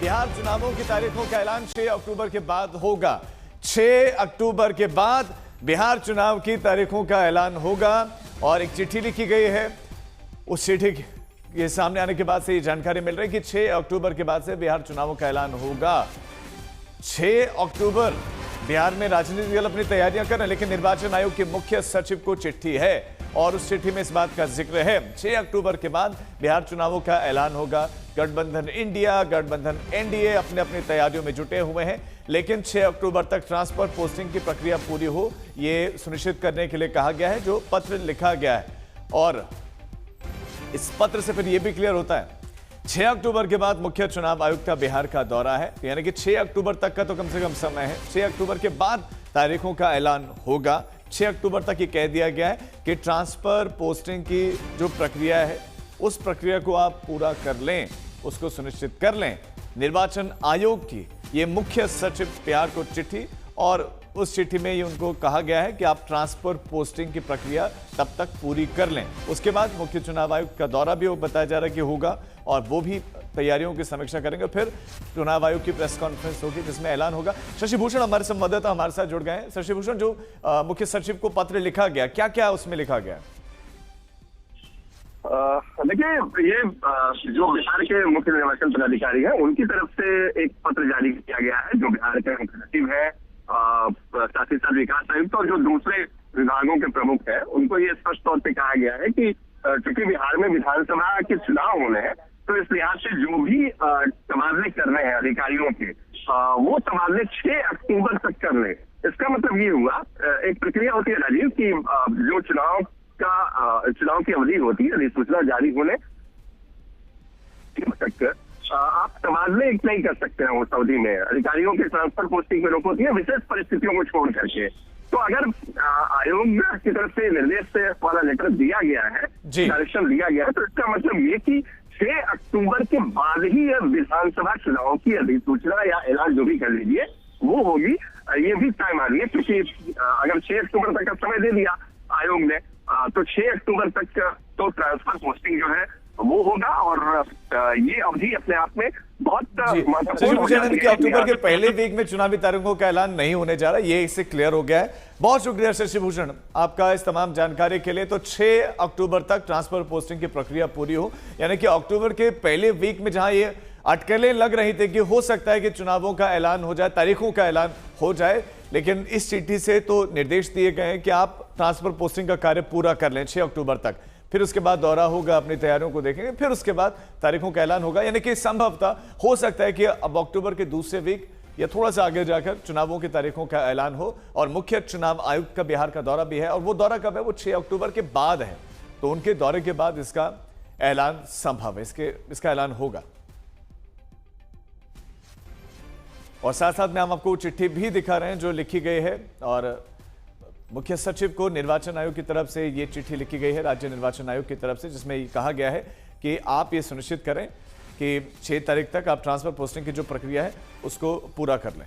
बिहार चुनावों की तारीखों का ऐलान 6 अक्टूबर के बाद होगा। 6 अक्टूबर के बाद बिहार चुनाव की तारीखों का ऐलान होगा और एक चिट्ठी लिखी गई है। उस चिट्ठी के सामने आने के बाद से ये जानकारी मिल रही है कि 6 अक्टूबर के बाद से बिहार चुनावों का ऐलान होगा। 6 अक्टूबर बिहार में राजनीतिक दल अपनी तैयारियां कर रहे हैं, लेकिन निर्वाचन आयोग के मुख्य सचिव को चिट्ठी है और उस चिट्ठी में इस बात का जिक्र है 6 अक्टूबर के बाद बिहार चुनावों का ऐलान होगा। गठबंधन इंडिया, गठबंधन एनडीए अपने अपनी तैयारियों में जुटे हुए हैं, लेकिन 6 अक्टूबर तक ट्रांसफर पोस्टिंग की प्रक्रिया पूरी हो, ये सुनिश्चित करने के लिए कहा गया है। जो पत्र लिखा गया है और इस पत्र से फिर यह भी क्लियर होता है 6 अक्टूबर के बाद मुख्य चुनाव आयुक्त का बिहार का दौरा है, यानी कि 6 अक्टूबर तक का तो कम से कम समय है। 6 अक्टूबर के बाद तारीखों का ऐलान होगा। 6 अक्टूबर तक ये कह दिया गया है कि ट्रांसफर पोस्टिंग की जो प्रक्रिया है उस प्रक्रिया को आप पूरा कर लें, उसको सुनिश्चित कर लें। निर्वाचन आयोग की ये मुख्य सचिव बिहार को चिट्ठी, और उस चिट्ठी में ये उनको कहा गया है कि आप ट्रांसफर पोस्टिंग की प्रक्रिया तब तक पूरी कर लें। उसके बाद मुख्य चुनाव आयुक्त का दौरा भी बताया जा रहा है कि होगा और वो भी तैयारियों की समीक्षा करेंगे। फिर चुनाव आयोग की प्रेस कॉन्फ्रेंस होगी जिसमें ऐलान होगा। शशि भूषण हमारे संवाददाता हमारे साथ जुड़ गए हैं। शशि भूषण, जो मुख्य सचिव को पत्र लिखा गया, क्या क्या उसमें लिखा गया? देखिए, ये जो बिहार के मुख्य निर्वाचन पदाधिकारी हैं उनकी तरफ से एक पत्र जारी किया गया है। जो बिहार के मुख्य सचिव है, साथ ही साथ विकास आयुक्त और जो दूसरे विभागों के प्रमुख हैं, उनको ये स्पष्ट तौर पे कहा गया है कि चूंकि बिहार में विधानसभा के चुनाव होने हैं, तो इस लिहाज से जो भी तबादले करने हैं अधिकारियों के, वो तबादले 6 अक्टूबर तक कर ले। इसका मतलब ये हुआ, एक प्रक्रिया होती है राजीव की, जो चुनाव की अवधि होती है, अधिसूचना जारी होने तक आप तबादले नहीं कर सकते हैं। उस अवधि में अधिकारियों के ट्रांसफर पोस्टिंग में रोक होती है विशेष परिस्थितियों को छोड़ करके। तो अगर आयोग की तरफ से निर्देश वाला लेटर दिया गया है, डायरेक्शन दिया गया है, तो इसका मतलब ये कि 6 अक्टूबर के बाद ही विधानसभा चुनाव की अधिसूचना या ऐलान जो भी कर लीजिए वो होगी। ये भी तय मान लिया, क्योंकि अगर 6 अक्टूबर तक का समय दे दिया आयोग ने, तो 6 अक्टूबर तक तो ट्रांसफर पोस्टिंग जो है वो होगा। और ये अवधि अपने आप में बहुत महत्वपूर्ण है। अक्टूबर के पहले वीक में चुनावी तारीखों का ऐलान नहीं होने जा रहा, ये इससे क्लियर हो गया है। बहुत शुक्रिया शशि भूषण आपका इस तमाम जानकारी के लिए। तो 6 अक्टूबर तक ट्रांसफर पोस्टिंग की प्रक्रिया पूरी हो, यानी कि अक्टूबर के पहले वीक में जहां ये अटकलें लग रही थी कि हो सकता है कि चुनावों का ऐलान हो जाए, तारीखों का ऐलान हो जाए, लेकिन इस चिट्ठी से तो निर्देश दिए गए हैं कि आप ट्रांसफर पोस्टिंग का कार्य पूरा कर लें 6 अक्टूबर तक। फिर उसके बाद दौरा होगा, अपनी तैयारियों को देखेंगे, फिर उसके बाद तारीखों का ऐलान होगा। यानी कि संभवतः हो सकता है कि अब अक्टूबर के दूसरे वीक या थोड़ा सा आगे जाकर चुनावों की तारीखों का ऐलान हो। और मुख्य चुनाव आयुक्त का बिहार का दौरा भी है, और वो दौरा कब है? वो 6 अक्टूबर के बाद है। तो उनके दौरे के बाद इसका ऐलान संभव है, इसका ऐलान होगा। और साथ साथ में हम आपको चिट्ठी भी दिखा रहे हैं जो लिखी गई है, और मुख्य सचिव को निर्वाचन आयोग की तरफ से ये चिट्ठी लिखी गई है, राज्य निर्वाचन आयोग की तरफ से, जिसमें कहा गया है कि आप ये सुनिश्चित करें कि 6 तारीख तक आप ट्रांसफर पोस्टिंग की जो प्रक्रिया है उसको पूरा कर लें।